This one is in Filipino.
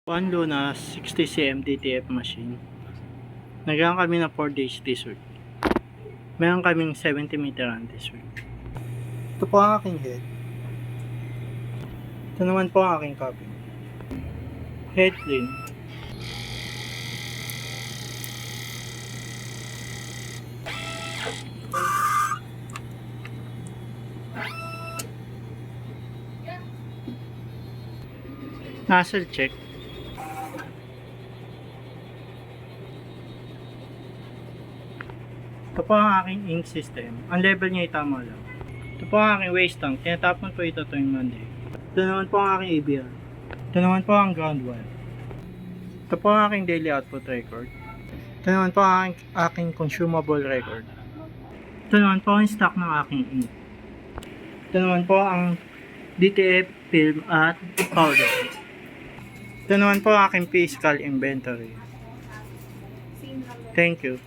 One Luna 60cm DTF machine. Nagkaroon kami ng 4 days t-shirt. Meron kaming 70 meter ang t-shirt. Ito po ang aking head. Ito naman po ang aking cabin. Head ring. Nozzle check. Ito po ang aking ink system. Ang level niya ay tama lang. Ito po ang aking waste tank. Tinatapon po ito tuwing Monday. Ito naman po ang aking ABR. Ito naman po ang ground wire. Ito po ang aking daily output record. Ito naman po ang aking consumable record. Ito naman po ang stock ng aking ink. Ito naman po ang DTF film at powder. Ito naman po ang aking physical inventory. Thank you.